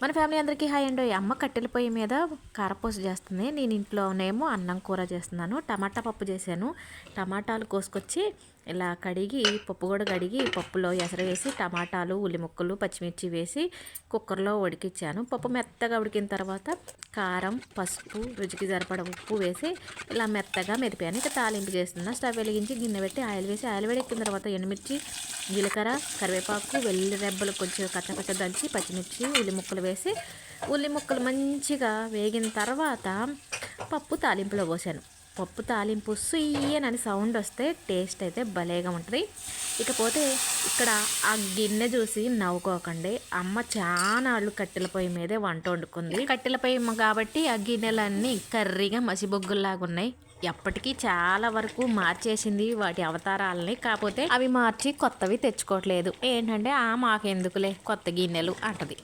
మన ఫ్యామిలీ అందరికీ హాయ్ అండి. అమ్మ కట్టెల పొయ్యి మీద కారపూస చేస్తుంది. నేను ఇంట్లోనేమో అన్నం కూర చేస్తున్నాను. టమాటా పప్పు చేశాను. టమాటాలు కోసుకొచ్చి ఇలా కడిగి పప్పు కూడా కడిగి పప్పులో ఎసరు వేసి టమాటాలు ఉల్లి ముక్కలు పచ్చిమిర్చి వేసి కుక్కర్లో ఉడికించాను. పప్పు మెత్తగా ఉడికిన తర్వాత కారం పసుపు రుచికి సరిపడ ఉప్పు వేసి ఇలా మెత్తగా మెదిపాను. ఇక తాలింపు చేస్తున్నా. స్టవ్ వెలిగించి గిన్నె పెట్టి ఆయిల్ వేసి ఆయిల్ వేడెక్కిన తర్వాత ఎండుమిర్చి జీలకర్ర కరివేపాకు వెల్లుల్లి రెబ్బలు కొంచెం కచ్చపచ్చ దంచి పచ్చిమిర్చి ఉల్లి ముక్కలు వేసి ఉల్లి ముక్కలు మంచిగా వేగిన తర్వాత పప్పు తాలింపులో పోసాను. పప్పు తాలింపు సుయ్యనని సౌండ్ వస్తే టేస్ట్ అయితే భలేగా ఉంటుంది. ఇకపోతే ఇక్కడ ఆ గిన్నె చూసి నవ్వుకోకండి. అమ్మ చాలా కట్టెల పొయ్యి మీదే వంట వండుకుంది. కట్టెల పొయ్యి కాబట్టి ఆ గిన్నెలన్నీ కర్రీగా మసిబొగ్గుల్లాగా ఉన్నాయి. ఎప్పటికీ చాలా వరకు మార్చేసింది వాటి అవతారాలని. కాకపోతే అవి మార్చి కొత్తవి తెచ్చుకోవట్లేదు. ఏంటంటే మాకెందుకులే కొత్త గిన్నెలు అంటది.